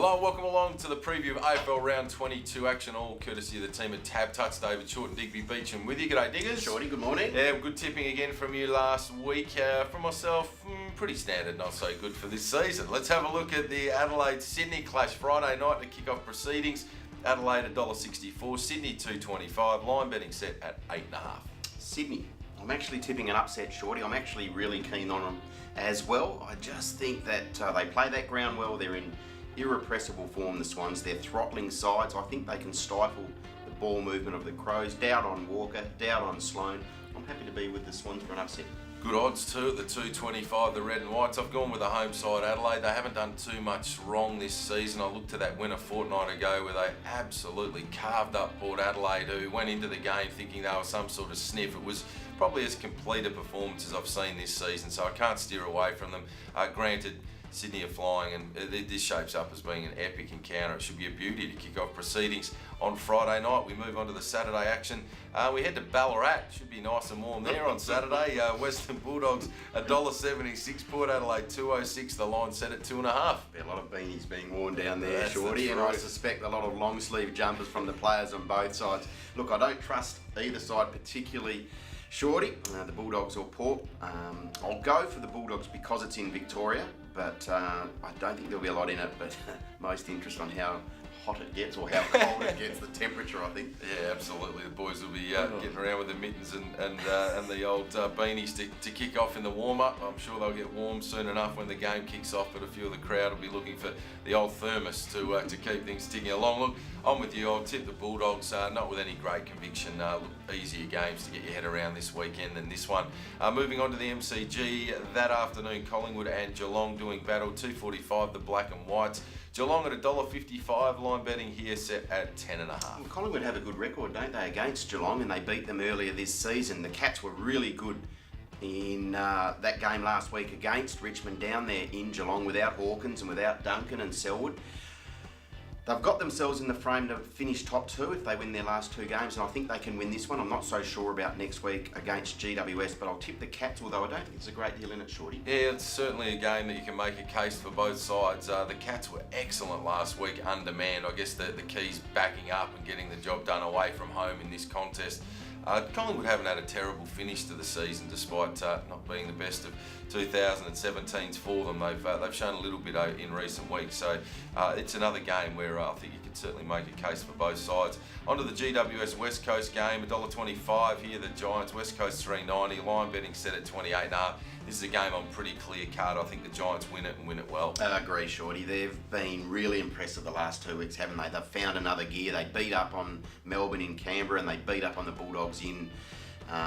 Hello and welcome along to the preview of AFL Round 22 action, all courtesy of the team at Tabtouch. David, Shortte and Digby, Beacham with you. G'day, Diggers. Shorty, good morning. Yeah, good tipping again from you last week. From myself, pretty standard, not so good for this season. Let's have a look at the Adelaide-Sydney clash Friday night to kick off proceedings. Adelaide $1.64, Sydney $2.25, line betting set at 8.5. Sydney, I'm actually tipping an upset, Shorty. I'm actually really keen on them as well. I just think that they play that ground well. They're in irrepressible form, the Swans. They're throttling sides. I think they can stifle the ball movement of the Crows. Doubt on Walker, doubt on Sloan. I'm happy to be with the Swans for an upset. Good odds too at the 2.25, the Red and Whites. I've gone with the home side, Adelaide. They haven't done too much wrong this season. I looked to that win a fortnight ago where they absolutely carved up Port Adelaide, who went into the game thinking they were some sort of sniff. It was probably as complete a performance as I've seen this season, so I can't steer away from them. Granted, Sydney are flying, and this shapes up as being an epic encounter. It should be a beauty to kick off proceedings on Friday night. We move on to the Saturday action. We head to Ballarat. Should be nice and warm there on Saturday. Western Bulldogs $1.76, Port Adelaide $2.06. The line set at 2.5. A lot of beanies being worn down there, That's Shorty, the and I truth. suspect a lot of long sleeve jumpers from the players on both sides. Look, I don't trust either side particularly, Shorty, the Bulldogs or Port. I'll go for the Bulldogs because it's in Victoria, but I don't think there'll be a lot in it, but most interest on how hot it gets or how cold it gets, the temperature, I think. Yeah, absolutely. The boys will be getting around with the mittens and the old beanies to kick off in the warm-up. I'm sure they'll get warm soon enough when the game kicks off, but a few of the crowd will be looking for the old thermos to keep things ticking along. Look, I'm with you. I'll tip the Bulldogs, not with any great conviction. Easier games to get your head around this weekend than this one. Moving on to the MCG, that afternoon, Collingwood and Geelong doing battle. 2.45, the Black and Whites. Geelong at $1.55, line betting here set at 10.5. Well, Collingwood have a good record, don't they, against Geelong, and they beat them earlier this season. The Cats were really good in that game last week against Richmond down there in Geelong without Hawkins and without Duncan and Selwood. They've got themselves in the frame to finish top two if they win their last two games, and I think they can win this one. I'm not so sure about next week against GWS, but I'll tip the Cats, although I don't think it's a great deal in it, Shorty. Yeah, it's certainly a game that you can make a case for both sides. The Cats were excellent last week, undermanned. I guess the key's backing up and getting the job done away from home in this contest. Collingwood haven't had a terrible finish to the season, despite not being the best of 2017s for them. They've shown a little bit in recent weeks, so it's another game where I think you can certainly make a case for both sides. On to the GWS West Coast game, $1.25 here, the Giants, West Coast $3.90, line betting set at 28.5. This is a game on pretty clear cut. I think the Giants win it and win it well. I agree, Shorty. They've been really impressive the last 2 weeks, haven't they? They've found another gear. They beat up on Melbourne in Canberra and they beat up on the Bulldogs in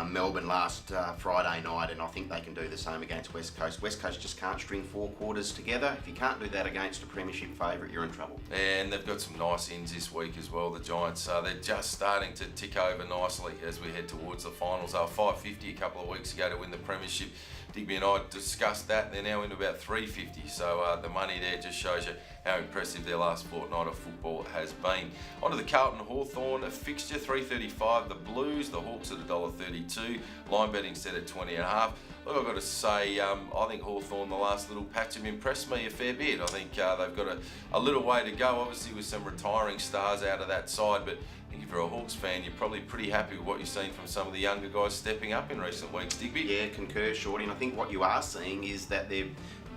Melbourne last Friday night, and I think they can do the same against West Coast. West Coast just can't string four quarters together. If you can't do that against a premiership favourite, you're in trouble. And they've got some nice ins this week as well, the Giants. They're just starting to tick over nicely as we head towards the finals. They were $5.50 a couple of weeks ago to win the premiership. Digby and I discussed that. They're now into about $3.50, so the money there just shows you how impressive their last fortnight of football has been. On to the Carlton Hawthorn, a fixture $3.35, the Blues, the Hawks at $1.32, line betting set at 20.5. Look, I've got to say, I think Hawthorn, the last little patch, have impressed me a fair bit. I think they've got a little way to go, obviously with some retiring stars out of that side, but I think if you're a Hawks fan, you're probably pretty happy with what you've seen from some of the younger guys stepping up in recent weeks. Digby? Yeah, concur, Shorty, and I think what you are seeing is that they're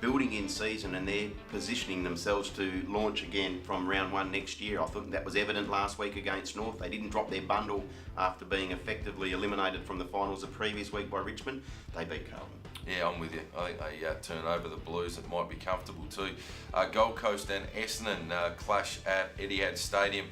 building in season and they're positioning themselves to launch again from round one next year. I think that was evident last week against North. They didn't drop their bundle after being effectively eliminated from the finals the previous week by Richmond. They beat Carlton. Yeah, I'm with you. I think they turn over the Blues. It might be comfortable too. Gold Coast and Essendon clash at Etihad Stadium.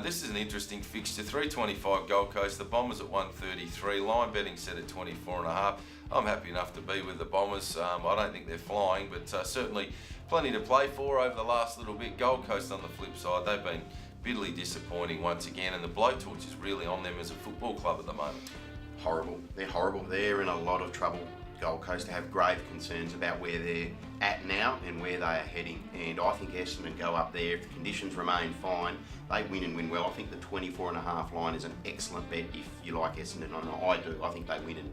This is an interesting fixture. $3.25 Gold Coast. The Bombers at $1.33. Line betting set at 24.5. I'm happy enough to be with the Bombers. I don't think they're flying, but certainly plenty to play for over the last little bit. Gold Coast on the flip side, they've been bitterly disappointing once again, and the blowtorch is really on them as a football club at the moment. Horrible. They're horrible. They're in a lot of trouble. Gold Coast have grave concerns about where they're at now and where they are heading, and I think Essendon go up there. If the conditions remain fine, they win and win well. I think the 24.5 line is an excellent bet if you like Essendon. I do. I think they win and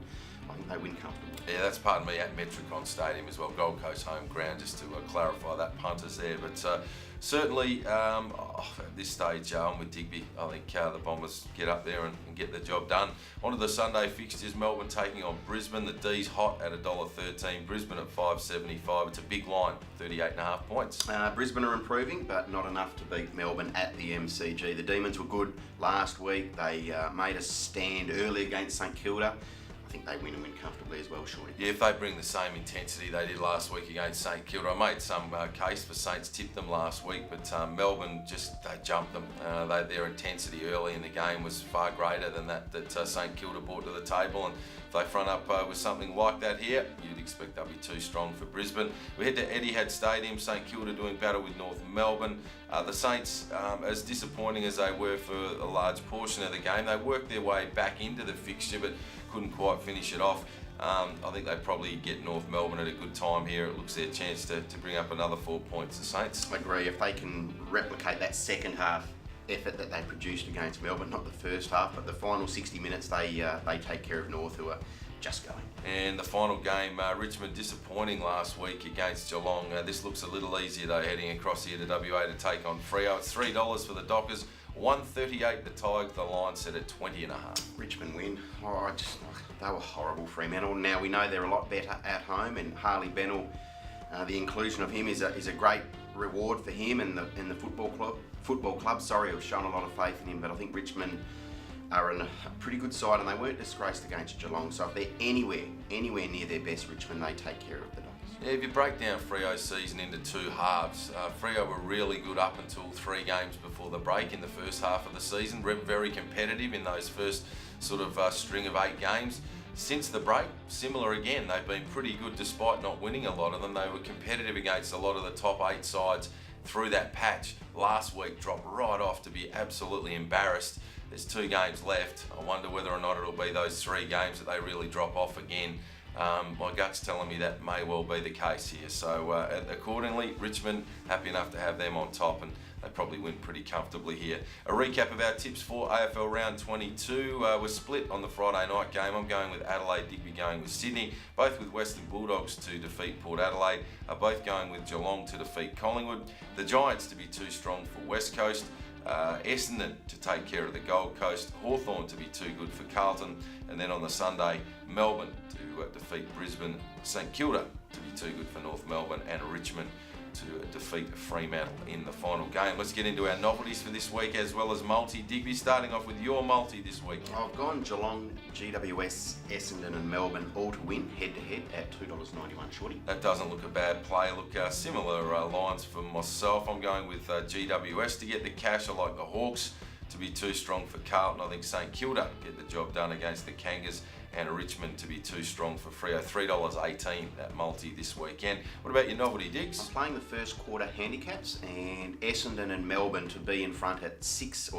I think they win comfortably. Yeah, that's pardon me at Metricon Stadium as well, Gold Coast home ground, just to clarify that punters there. But certainly at this stage I'm with Digby. I think the Bombers get up there and get the job done. On to the Sunday fixtures, Melbourne taking on Brisbane. The D's hot at $1.13, Brisbane at $5.75. It's a big line, 38.5 points. Brisbane are improving, but not enough to beat Melbourne at the MCG. The Demons were good last week. They made a stand early against St Kilda. I think they win and win comfortably as well, Shorty. Yeah, if they bring the same intensity they did last week against St Kilda, I made some case for Saints tipped them last week, but Melbourne they jumped them. Their intensity early in the game was far greater than that St Kilda brought to the table, and if they front up with something like that here, you'd expect they'll be too strong for Brisbane. We head to Etihad Stadium, St Kilda doing battle with North Melbourne. The Saints, as disappointing as they were for a large portion of the game, they worked their way back into the fixture, but couldn't quite finish it off. I think they probably get North Melbourne at a good time here. It looks their chance to bring up another 4 points, the Saints. I agree. If they can replicate that second half effort that they produced against Melbourne, not the first half, but the final 60 minutes, they take care of North, who are just going. And the final game, Richmond disappointing last week against Geelong. This looks a little easier though, heading across here to WA to take on Freo. It's $3 for the Dockers, $1.38 the Tigers, the line set at 20.5. Richmond win. They were horrible, Fremantle. Now we know they're a lot better at home, and Harley Bennell, the inclusion of him is a great reward for him and the football club. Sorry, I've shown a lot of faith in him, but I think Richmond are in a pretty good side, and they weren't disgraced against Geelong. So if they're anywhere near their best, Richmond, they take care of the Dockers. Yeah, if you break down Freo's season into two halves, Freo were really good up until 3 games before the break in the first half of the season. Very competitive in those first sort of string of 8 games. Since the break, similar again. They've been pretty good despite not winning a lot of them. They were competitive against a lot of the top 8 sides through that patch. Last week dropped right off to be absolutely embarrassed. There's 2 games left. I wonder whether or not it'll be those 3 games that they really drop off again. My gut's telling me that may well be the case here. So accordingly, Richmond happy enough to have them on top, and they probably win pretty comfortably here. A recap of our tips for AFL round 22. We're split on the Friday night game. I'm going with Adelaide, Digby going with Sydney, both with Western Bulldogs to defeat Port Adelaide, both going with Geelong to defeat Collingwood, the Giants to be too strong for West Coast, Essendon to take care of the Gold Coast, Hawthorn to be too good for Carlton, and then on the Sunday, Melbourne to defeat Brisbane, St Kilda to be too good for North Melbourne, and Richmond to defeat Fremantle in the final game. Let's get into our novelties for this week as well as multi. Digby, starting off with your multi this week. I've gone Geelong, GWS, Essendon and Melbourne all to win head-to-head at $2.91, Shorty. That doesn't look a bad play. Look, similar lines for myself. I'm going with GWS to get the cash. I like the Hawks to be too strong for Carlton. I think St Kilda get the job done against the Kangas, and Richmond to be too strong for Freo. $3.18 that multi this weekend. What about your novelty, Diggs? I'm playing the first quarter handicaps, and Essendon and Melbourne to be in front at 6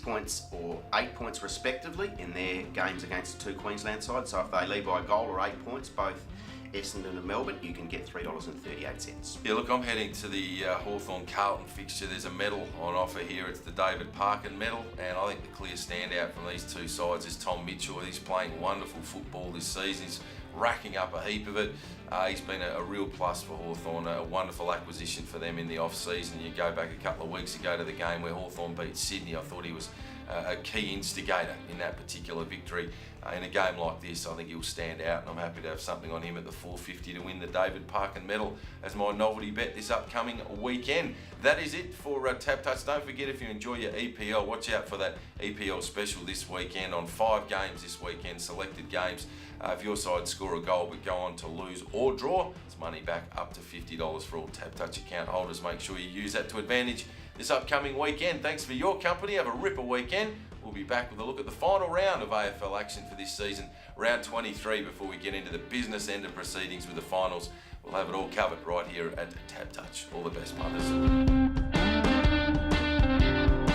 points or 8 points respectively in their games against the 2 Queensland sides. So if they lead by a goal or 8 points, both Essendon and Melbourne, you can get $3.38. Yeah, look, I'm heading to the Hawthorn-Carlton fixture. There's a medal on offer here. It's the David Parkin medal, and I think the clear standout from these 2 sides is Tom Mitchell. He's playing wonderful football this season. He's racking up a heap of it. He's been a real plus for Hawthorn, a wonderful acquisition for them in the off-season. You go back a couple of weeks ago to the game where Hawthorn beat Sydney. I thought he was a key instigator in that particular victory. In a game like this, I think he'll stand out, and I'm happy to have something on him at the $4.50 to win the David Parkin medal as my novelty bet this upcoming weekend. That is it for Tabtouch. Don't forget, if you enjoy your EPL, watch out for that EPL special this weekend on 5 games this weekend, selected games. If your side score a goal but go on to lose or draw, it's money back up to $50 for all Tabtouch account holders. Make sure you use that to advantage this upcoming weekend. Thanks for your company. Have a ripper weekend. We'll be back with a look at the final round of AFL action for this season, round 23, before we get into the business end of proceedings with the finals. We'll have it all covered right here at Tabtouch. All the best, punters.